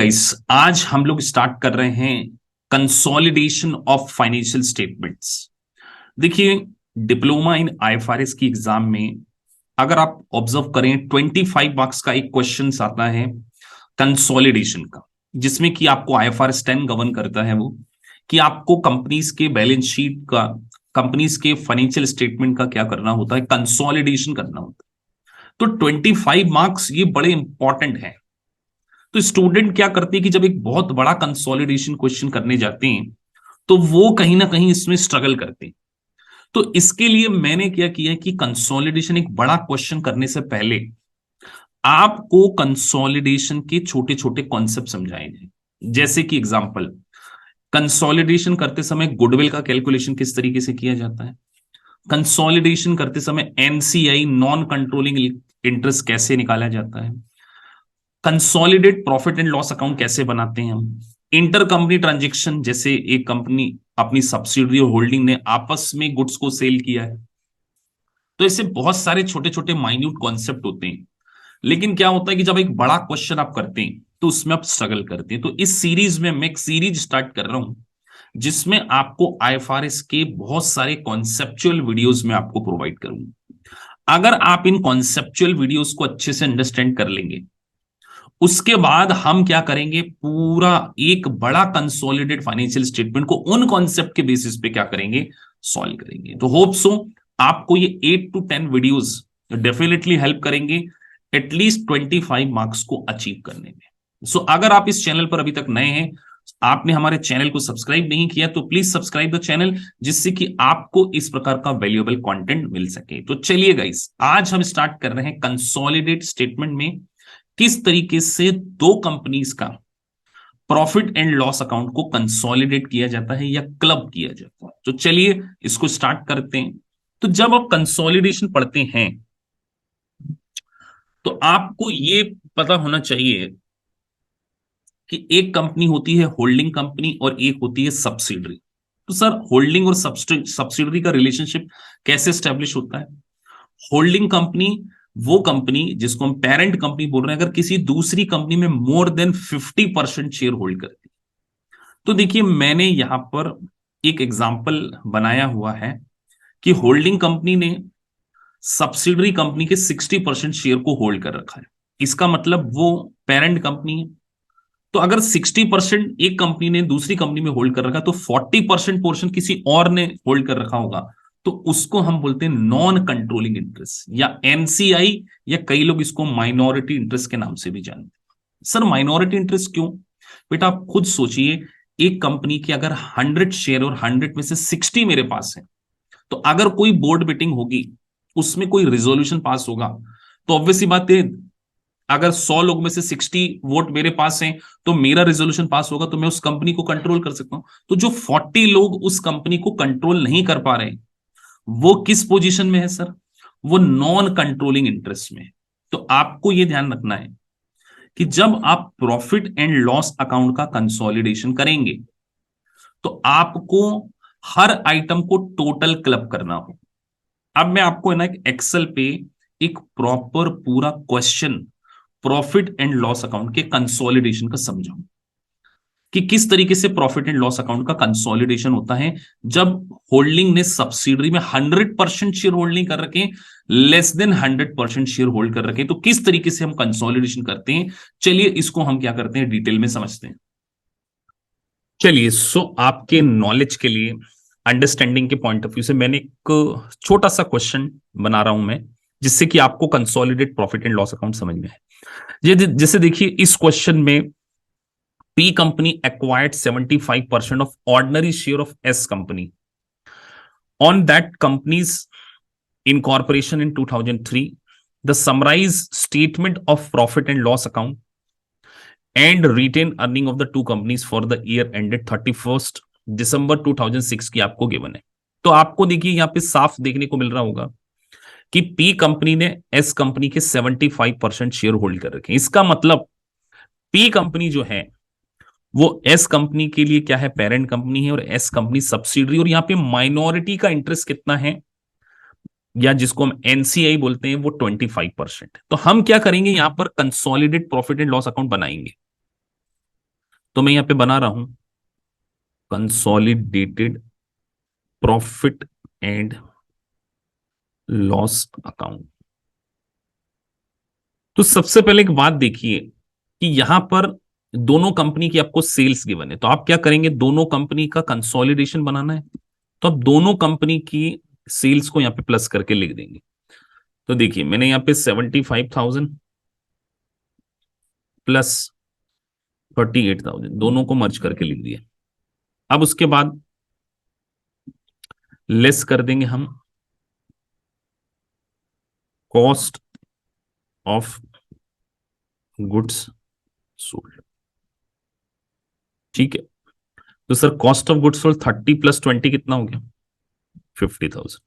Guys, आज हम लोग स्टार्ट कर रहे हैं कंसोलिडेशन ऑफ फाइनेंशियल स्टेटमेंट्स। देखिए, डिप्लोमा इन आईएफआरएस की एग्जाम में अगर आप ऑब्जर्व करें 25 मार्क्स का एक क्वेश्चन आता है कंसोलिडेशन का, जिसमें कि आपको आईएफआरएस 10 गवर्न करता है वो कि आपको कंपनीज के बैलेंस शीट का, कंपनीज के फाइनेंशियल स्टेटमेंट का क्या करना होता है, कंसोलिडेशन करना होता है। तो 25 मार्क्स ये बड़े इंपॉर्टेंट है। तो स्टूडेंट क्या करते हैं कि जब एक बहुत बड़ा कंसोलिडेशन क्वेश्चन करने जाते हैं तो वो कहीं ना कहीं इसमें स्ट्रगल करते हैं। तो इसके लिए मैंने क्या किया कि कंसोलिडेशन एक बड़ा क्वेश्चन करने से पहले आपको कंसोलिडेशन के छोटे छोटे कॉन्सेप्ट समझाए जाए। जैसे कि एग्जांपल, कंसोलिडेशन करते समय गुडविल का कैलकुलेशन किस तरीके से किया जाता है, कंसोलिडेशन करते समय एनसीआई नॉन कंट्रोलिंग इंटरेस्ट कैसे निकाला जाता है, consolidate profit and loss account कैसे बनाते हैं हम, इंटर कंपनी ट्रांजेक्शन, जैसे एक कंपनी अपनी सब्सिडरी और होल्डिंग ने आपस में गुड्स को सेल किया है। तो इससे बहुत सारे छोटे छोटे माइन्यूट कॉन्सेप्ट होते हैं। लेकिन क्या होता है कि जब एक बड़ा क्वेश्चन आप करते हैं तो उसमें आप स्ट्रगल करते हैं। तो इस सीरीज में मैं एक सीरीज स्टार्ट कर रहा हूं जिसमें आपको आईएफआरएस के बहुत सारे कॉन्सेप्चुअल वीडियोस में आपको प्रोवाइड करूंगा। अगर आप इन कॉन्सेप्चुअल वीडियोस को अच्छे से अंडरस्टैंड कर लेंगे, उसके बाद हम क्या करेंगे, पूरा एक बड़ा कंसोलिडेट फाइनेंशियल स्टेटमेंट को उन कॉन्सेप्ट के बेसिस पे क्या करेंगे, सॉल्व करेंगे। तो होप सो आपको ये 8 to 10 वीडियोस डेफिनेटली हेल्प करेंगे एटलीस्ट 25 मार्क्स को अचीव करने में। सो अगर आप इस चैनल पर अभी तक नए हैं, आपने हमारे चैनल को सब्सक्राइब नहीं किया, तो प्लीज सब्सक्राइब द चैनल, जिससे कि आपको इस प्रकार का वैल्यूएबल कंटेंट मिल सके। तो चलिए गाइस, आज हम स्टार्ट कर रहे हैं कंसोलिडेट स्टेटमेंट में किस तरीके से दो कंपनीज का प्रॉफिट एंड लॉस अकाउंट को कंसोलिडेट किया जाता है या क्लब किया जाता है। तो चलिए इसको स्टार्ट करते हैं। तो जब आप कंसोलिडेशन पढ़ते हैं तो आपको ये पता होना चाहिए कि एक कंपनी होती है होल्डिंग कंपनी और एक होती है सब्सिडरी। तो सर, होल्डिंग और सब्सिडरी का रिलेशनशिप कैसे स्टैब्लिश होता है? होल्डिंग कंपनी वो कंपनी जिसको हम पेरेंट कंपनी बोल रहे हैं, अगर किसी दूसरी कंपनी में मोर देन 50% शेयर होल्ड करती है। तो देखिए, मैंने यहां पर एक एग्जांपल बनाया हुआ है कि होल्डिंग कंपनी ने सब्सिडरी कंपनी के 60% शेयर को होल्ड कर रखा है। इसका मतलब वो पेरेंट कंपनी है। तो अगर 60% एक कंपनी ने दूसरी कंपनी में होल्ड कर रखा, तो 40% पोर्शन किसी और ने होल्ड कर रखा होगा। तो उसको हम बोलते हैं नॉन कंट्रोलिंग इंटरेस्ट या एनसीआई, या कई लोग इसको माइनॉरिटी इंटरेस्ट के नाम से भी जानते हैं। सर, माइनॉरिटी इंटरेस्ट क्यों? बेटा आप खुद सोचिए, एक कंपनी के अगर 100 शेयर और 100 में से 60 मेरे पास है, तो अगर कोई बोर्ड मीटिंग होगी, उसमें कोई रिजोल्यूशन पास होगा, तो ऑब्वियसली बात है, अगर 100 लोग में से 60 वोट मेरे पास हैं तो मेरा रेजोल्यूशन पास होगा, तो मैं उस कंपनी को कंट्रोल कर सकता हूं। तो जो 40 लोग उस कंपनी को कंट्रोल नहीं कर पा रहे, वो किस पोजीशन में है सर? वो नॉन कंट्रोलिंग इंटरेस्ट में है। तो आपको यह ध्यान रखना है कि जब आप प्रॉफिट एंड लॉस अकाउंट का कंसोलिडेशन करेंगे तो आपको हर आइटम को टोटल क्लब करना हो। अब मैं आपको है ना एक एक्सेल पे एक प्रॉपर पूरा question profit and loss account के कंसोलिडेशन का समझाऊं कि किस तरीके से प्रॉफिट एंड लॉस अकाउंट का कंसोलिडेशन होता है जब होल्डिंग ने सब्सिडरी में 100% शेयर होल्डिंग कर रखे, लेस देन 100% शेयर होल्ड कर रखे, तो किस तरीके से हम कंसोलिडेशन करते हैं। चलिए इसको हम क्या करते हैं, डिटेल में समझते हैं। चलिए, सो आपके नॉलेज के लिए, अंडरस्टैंडिंग के पॉइंट ऑफ व्यू से, मैंने एक छोटा सा क्वेश्चन बना रहा हूं मैं, जिससे कि आपको consolidate profit and loss account समझ में है। जैसे देखिए, इस क्वेश्चन में P company acquired 75% of ordinary share of S company on that company's incorporation in 2003. The summarized statement of profit and loss account and retained earning of the two companies for the year ended 31st December 2006 की आपको given है। तो आपको देखिए यहां पे साफ देखने को मिल रहा होगा कि P कंपनी ने S कंपनी के 75% शेयर होल्ड कर रखे हैं। इसका मतलब P कंपनी जो है वो एस कंपनी के लिए क्या है, पेरेंट कंपनी है, और एस कंपनी सब्सिडरी, और यहां पे माइनॉरिटी का इंटरेस्ट कितना है, या जिसको हम एनसीआई बोलते हैं, वो 25%। तो हम क्या करेंगे, यहां पर consolidate profit and loss account बनाएंगे। तो मैं यहां पे बना रहा हूं consolidated profit and loss account. तो सबसे पहले एक बात देखिए कि यहां पर दोनों कंपनी की आपको सेल्स गिवन है, तो आप क्या करेंगे, दोनों कंपनी का कंसोलिडेशन बनाना है, तो आप दोनों कंपनी की सेल्स को यहां पे प्लस करके लिख देंगे। तो देखिए मैंने यहां पे 75,000 प्लस 38,000 दोनों को मर्ज करके लिख दिया। अब उसके बाद लेस कर देंगे हम कॉस्ट ऑफ गुड्स सोल्ड। ठीक है, तो sir cost of goods sold 30 plus 20 कितना हो गया, 50,000।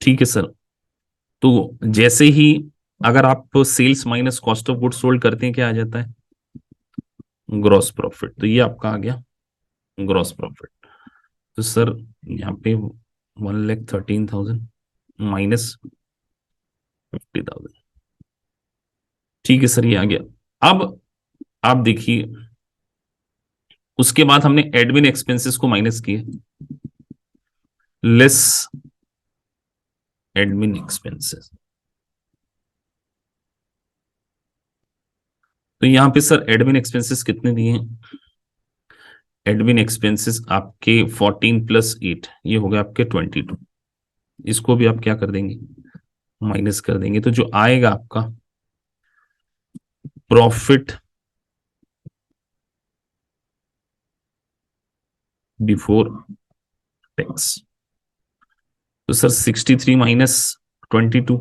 ठीक है सर, तो जैसे ही अगर आप sales minus cost of goods sold करते हैं क्या आ जाता है, ग्रॉस प्रॉफिट। तो ये आपका आ गया ग्रॉस प्रॉफिट। तो सर यहाँ पे 1,13,000 माइनस 50,000। ठीक है सर, ये आ गया। अब आप देखिए उसके बाद हमने एडमिन एक्सपेंसेस को माइनस किए, लेस एडमिन एक्सपेंसेस। तो यहां पे सर एडमिन एक्सपेंसेस कितने दिए हैं, एडमिन एक्सपेंसेस आपके 14 प्लस 8 ये हो गया आपके 22। इसको भी आप क्या कर देंगे, माइनस कर देंगे, तो जो आएगा आपका प्रॉफिट बिफोर टैक्स। तो सर 63 माइनस 22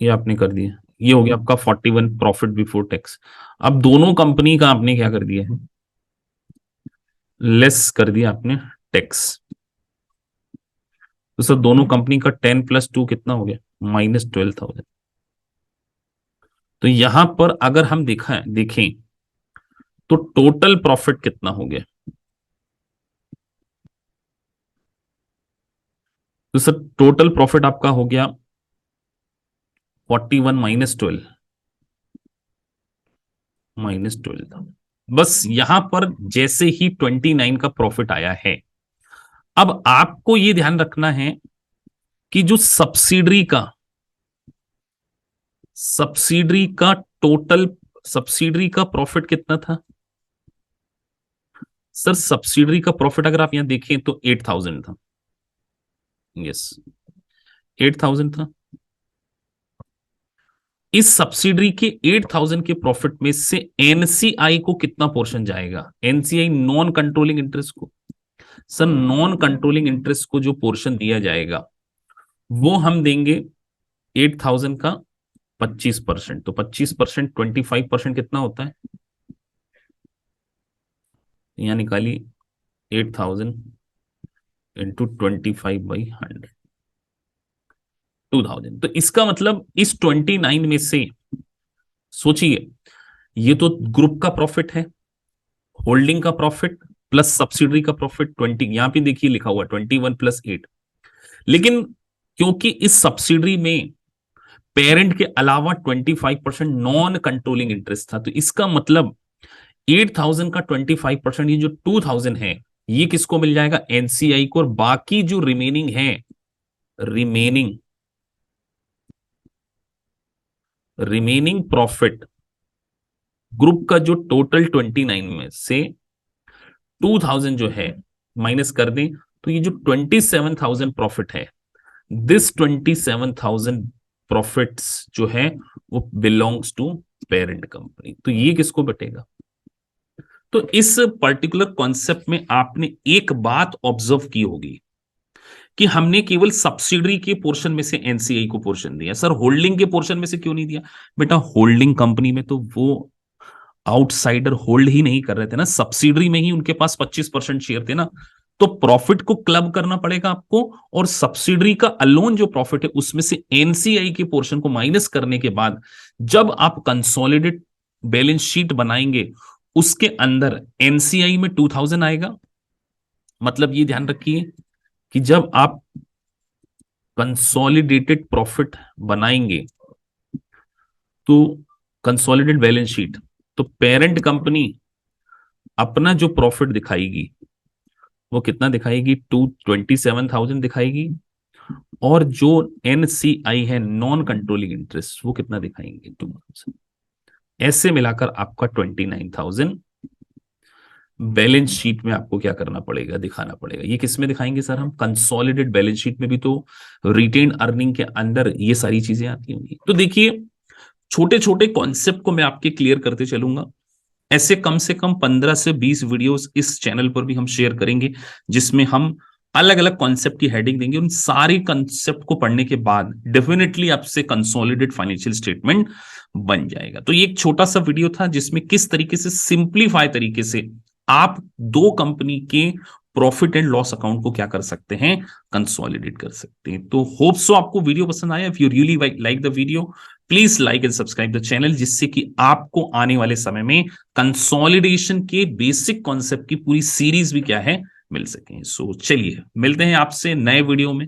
ये आपने कर दिया, ये हो गया आपका 41 प्रॉफिट बिफोर टैक्स। अब दोनों कंपनी का आपने क्या कर दिया है, लेस कर दिया आपने टैक्स। तो सर दोनों कंपनी का 10 प्लस 2 कितना हो गया, माइनस 12,000। तो यहां पर अगर हम देखें तो टोटल प्रॉफिट कितना हो गया, तो सर टोटल प्रॉफिट आपका हो गया 41 माइनस 12 था। बस यहां पर जैसे ही 29 का प्रॉफिट आया है, अब आपको यह ध्यान रखना है कि जो सब्सिडरी का टोटल सब्सिडरी का प्रॉफिट कितना था। सर सब्सिडरी का प्रॉफिट अगर आप यहां देखें तो 8,000 था, यस 8,000 था। इस सब्सिडरी के 8,000 के प्रॉफिट में से एनसीआई को कितना पोर्शन जाएगा, एनसीआई नॉन कंट्रोलिंग इंटरेस्ट को। सर नॉन कंट्रोलिंग इंटरेस्ट को जो पोर्शन दिया जाएगा वो हम देंगे 8,000 का 25%। तो 25% 25% कितना होता है, यहां निकाली 8,000 इंटू 25/100, 2,000। तो इसका मतलब इस 29 में से सोचिए, ये तो ग्रुप का प्रॉफिट है, होल्डिंग का प्रॉफिट प्लस सब्सिडरी का प्रॉफिट 20, यहां पे देखिए लिखा हुआ 21 प्लस 8। लेकिन क्योंकि इस सब्सिडरी में पेरेंट के अलावा 25% नॉन कंट्रोलिंग इंटरेस्ट था, तो इसका मतलब 8,000 का 25%, ये जो 2,000 है ये किसको मिल जाएगा, एनसीआई को। और बाकी जो रिमेनिंग रिमेनिंग प्रॉफिट ग्रुप का जो टोटल 29 में से 2,000 जो है माइनस कर दें, तो ये जो 27,000 प्रॉफिट है, दिस 27,000 प्रॉफिट्स जो है वो बिलोंग्स टू पेरेंट कंपनी। तो ये किसको बटेगा। तो इस पर्टिकुलर कॉन्सेप्ट में आपने एक बात ऑब्जर्व की होगी कि हमने केवल सब्सिडरी के पोर्शन में से एनसीआई को पोर्शन दिया, सर होल्डिंग के पोर्शन में से क्यों नहीं दिया। बेटा होल्डिंग कंपनी में तो वो आउटसाइडर होल्ड ही नहीं कर रहे थे ना, सब्सिडरी में ही उनके पास 25% शेयर थे ना। तो प्रॉफिट को क्लब करना पड़ेगा आपको, और सब्सिडरी का अलोन जो प्रॉफिट है उसमें से एनसीआई के पोर्शन को माइनस करने के बाद जब आप कंसोलिडेट बैलेंस शीट बनाएंगे उसके अंदर एनसीआई में 2,000 आएगा। मतलब ये ध्यान रखिए कि जब आप कंसोलिडेटेड प्रॉफिट बनाएंगे तो कंसोलिडेटेड बैलेंस शीट, तो पेरेंट कंपनी अपना जो प्रॉफिट दिखाएगी वो कितना दिखाएगी, 227,000 दिखाएगी, और जो एनसीआई है, नॉन कंट्रोलिंग इंटरेस्ट, वो कितना दिखाएंगे, 2,000। ऐसे मिलाकर आपका 29,000 बैलेंस शीट में आपको क्या करना पड़ेगा, दिखाना पड़ेगा। ये किस में दिखाएंगे सर हम, कंसोलिडेटेड बैलेंस शीट में भी तो रिटेन अर्निंग के अंदर ये सारी चीजें आती होंगी। तो देखिए, छोटे छोटे कॉन्सेप्ट को मैं आपके क्लियर करते चलूंगा। ऐसे कम से कम 15 से 20 वीडियोस इस चैनल पर भी हम शेयर करेंगे, जिसमें हम अलग अलग कॉन्सेप्ट की हेडिंग देंगे। उन सारी कॉन्सेप्ट को पढ़ने के बाद डेफिनेटली आपसे कंसोलिडेटेड फाइनेंशियल स्टेटमेंट बन जाएगा। तो ये एक छोटा सा वीडियो था जिसमें किस तरीके से सिंप्लीफाई तरीके से आप दो कंपनी के प्रॉफिट एंड लॉस अकाउंट को क्या कर सकते हैं, कंसोलिडेट कर सकते हैं। तो होप सो आपको वीडियो पसंद आया। If you really like the video, please like and subscribe the channel, जिससे कि आपको आने वाले समय में कंसोलिडेशन के बेसिक कॉन्सेप्ट की पूरी सीरीज भी क्या है, मिल सके। सो चलिए मिलते हैं आपसे नए वीडियो में।